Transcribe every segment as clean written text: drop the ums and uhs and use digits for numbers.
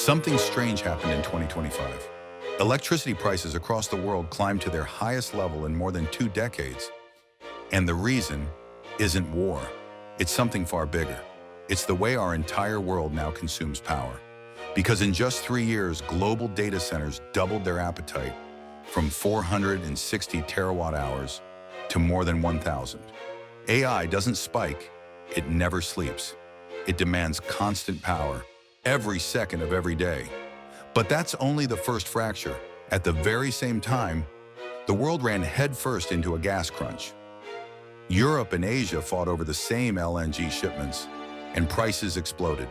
Something strange happened in 2025. Electricity prices across the world climbed to their highest level in more than 2 decades. And the reason isn't war. It's something far bigger. It's the way our entire world now consumes power. Because in just 3 years, global data centers doubled their appetite from 460 terawatt hours to more than 1,000. AI doesn't spike, it never sleeps. It demands constant power every second of every day. But that's only the first fracture. At the very same time, the world ran headfirst into a gas crunch. Europe and Asia fought over the same LNG shipments, and prices exploded.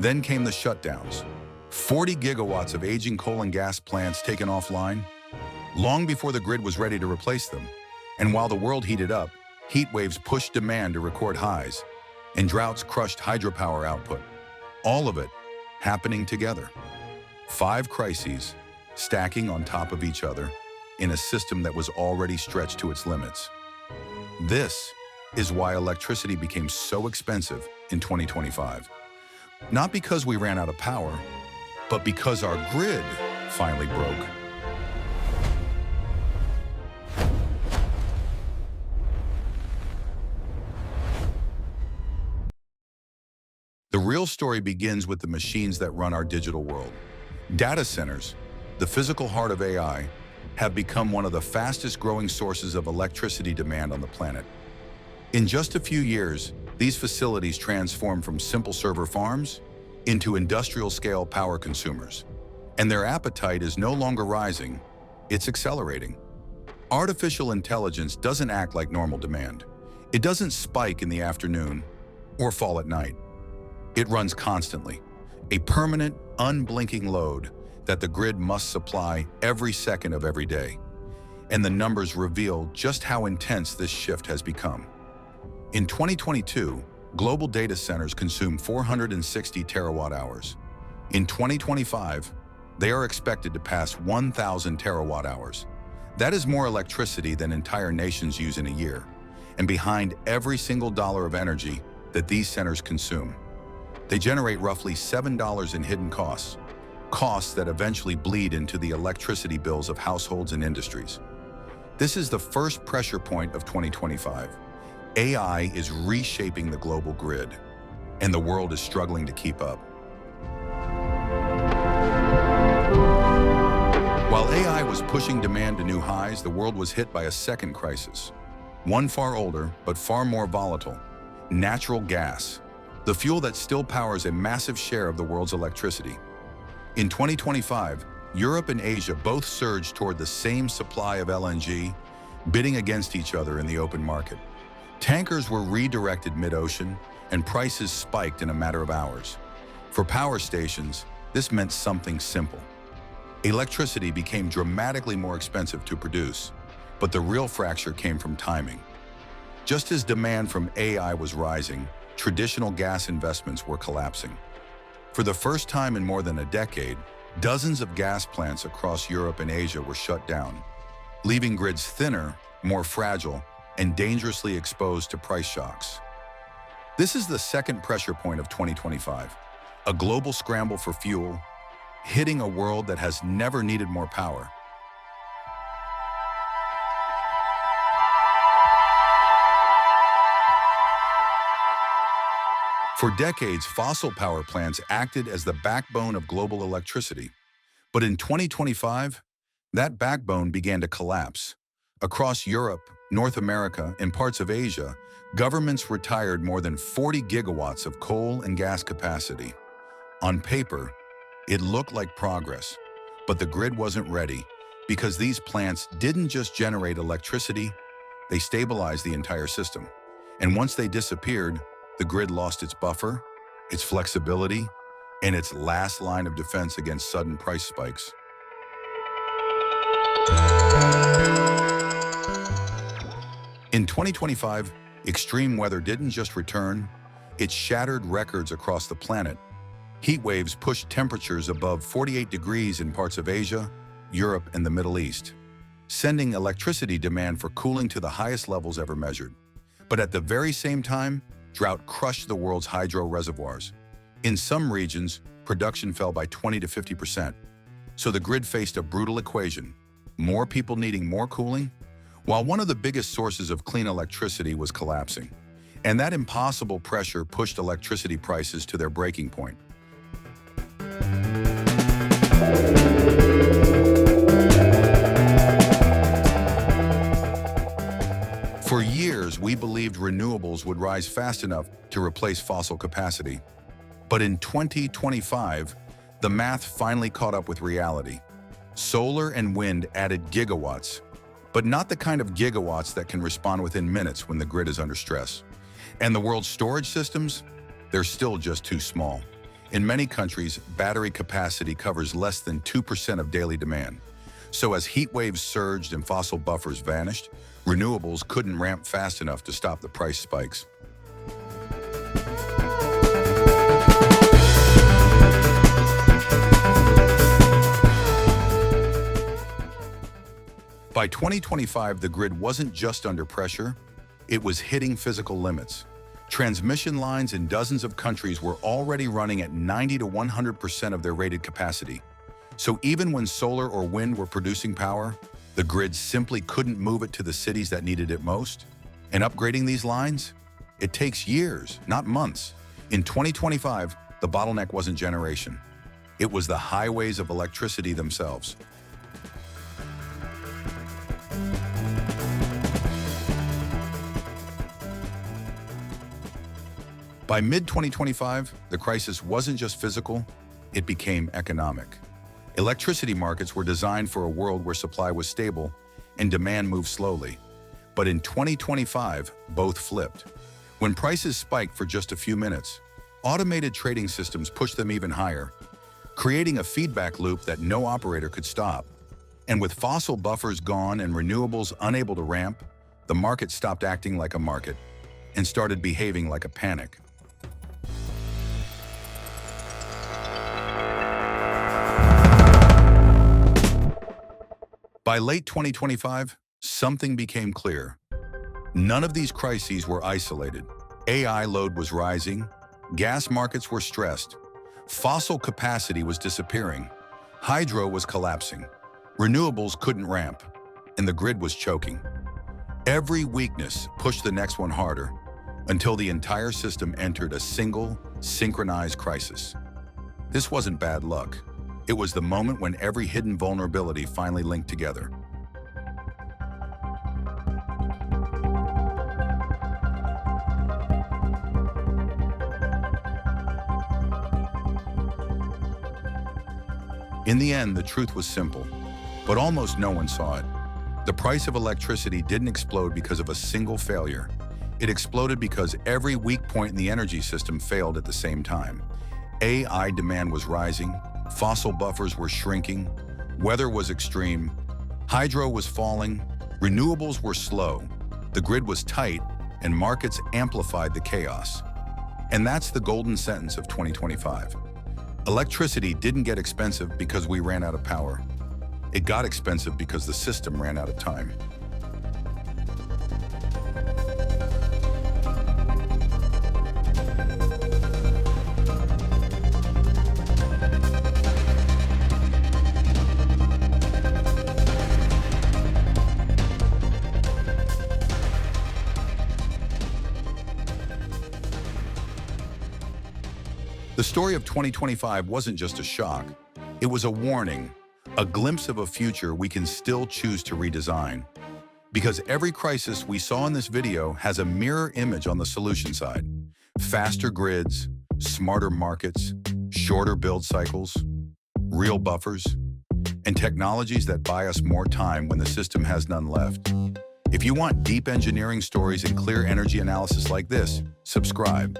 Then came the shutdowns. 40 gigawatts of aging coal and gas plants taken offline, long before the grid was ready to replace them. And while the world heated up, heat waves pushed demand to record highs, and droughts crushed hydropower output. All of it happening together. 5 crises stacking on top of each other in a system that was already stretched to its limits. This is why electricity became so expensive in 2025. Not because we ran out of power, but because our grid finally broke. The real story begins with the machines that run our digital world. Data centers, the physical heart of AI, have become one of the fastest growing sources of electricity demand on the planet. In just a few years, these facilities transformed from simple server farms into industrial-scale power consumers. And their appetite is no longer rising, it's accelerating. Artificial intelligence doesn't act like normal demand. It doesn't spike in the afternoon or fall at night. It runs constantly, a permanent, unblinking load that the grid must supply every second of every day. And the numbers reveal just how intense this shift has become. In 2022, global data centers consumed 460 terawatt hours. In 2025, they are expected to pass 1,000 terawatt hours. That is more electricity than entire nations use in a year. And behind every single dollar of energy that these centers consume, they generate roughly $7 in hidden costs, costs that eventually bleed into the electricity bills of households and industries. This is the first pressure point of 2025. AI is reshaping the global grid, and the world is struggling to keep up. While AI was pushing demand to new highs, the world was hit by a second crisis. One far older, but far more volatile: natural gas. The fuel that still powers a massive share of the world's electricity. In 2025, Europe and Asia both surged toward the same supply of LNG, bidding against each other in the open market. Tankers were redirected mid-ocean, and prices spiked in a matter of hours. For power stations, this meant something simple. Electricity became dramatically more expensive to produce, but the real fracture came from timing. Just as demand from AI was rising, traditional gas investments were collapsing. For the first time in more than a decade, dozens of gas plants across Europe and Asia were shut down, leaving grids thinner, more fragile, and dangerously exposed to price shocks. This is the second pressure point of 2025, a global scramble for fuel, hitting a world that has never needed more power. For decades, fossil power plants acted as the backbone of global electricity. But in 2025, that backbone began to collapse. Across Europe, North America, and parts of Asia, governments retired more than 40 gigawatts of coal and gas capacity. On paper, it looked like progress, but the grid wasn't ready because these plants didn't just generate electricity, they stabilized the entire system. And once they disappeared, the grid lost its buffer, its flexibility, and its last line of defense against sudden price spikes. In 2025, extreme weather didn't just return, it shattered records across the planet. Heat waves pushed temperatures above 48 degrees in parts of Asia, Europe, and the Middle East, sending electricity demand for cooling to the highest levels ever measured. But at the very same time, drought crushed the world's hydro reservoirs. In some regions, production fell by 20 to 50%. So the grid faced a brutal equation: more people needing more cooling, while one of the biggest sources of clean electricity was collapsing. And that impossible pressure pushed electricity prices to their breaking point. For years, we believed renewables would rise fast enough to replace fossil capacity. But in 2025, the math finally caught up with reality. Solar and wind added gigawatts, but not the kind of gigawatts that can respond within minutes when the grid is under stress. And the world's storage systems? They're still just too small. In many countries, battery capacity covers less than 2% of daily demand. So as heat waves surged and fossil buffers vanished, renewables couldn't ramp fast enough to stop the price spikes. By 2025, the grid wasn't just under pressure, it was hitting physical limits. Transmission lines in dozens of countries were already running at 90 to 100% of their rated capacity. So even when solar or wind were producing power, the grid simply couldn't move it to the cities that needed it most. And upgrading these lines? It takes years, not months. In 2025, the bottleneck wasn't generation. It was the highways of electricity themselves. By mid-2025, the crisis wasn't just physical, it became economic. Electricity markets were designed for a world where supply was stable and demand moved slowly. But in 2025, both flipped. When prices spiked for just a few minutes, automated trading systems pushed them even higher, creating a feedback loop that no operator could stop. And with fossil buffers gone and renewables unable to ramp, the market stopped acting like a market and started behaving like a panic. By late 2025, something became clear. None of these crises were isolated. AI load was rising, gas markets were stressed, fossil capacity was disappearing, hydro was collapsing, renewables couldn't ramp, and the grid was choking. Every weakness pushed the next one harder until the entire system entered a single, synchronized crisis. This wasn't bad luck. It was the moment when every hidden vulnerability finally linked together. In the end, the truth was simple, but almost no one saw it. The price of electricity didn't explode because of a single failure. It exploded because every weak point in the energy system failed at the same time. AI demand was rising, fossil buffers were shrinking, weather was extreme, hydro was falling, renewables were slow, the grid was tight, and markets amplified the chaos. And that's the golden sentence of 2025. Electricity didn't get expensive because we ran out of power. It got expensive because the system ran out of time. The story of 2025 wasn't just a shock. It was a warning, a glimpse of a future we can still choose to redesign. Because every crisis we saw in this video has a mirror image on the solution side. Faster grids, smarter markets, shorter build cycles, real buffers, and technologies that buy us more time when the system has none left. If you want deep engineering stories and clear energy analysis like this, subscribe.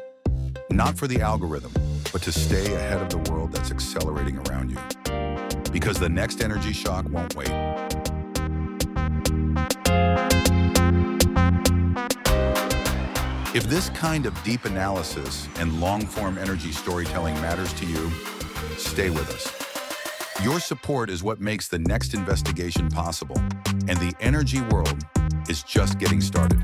Not for the algorithm, but to stay ahead of the world that's accelerating around you. Because the next energy shock won't wait. If this kind of deep analysis and long-form energy storytelling matters to you, stay with us. Your support is what makes the next investigation possible, and the energy world is just getting started.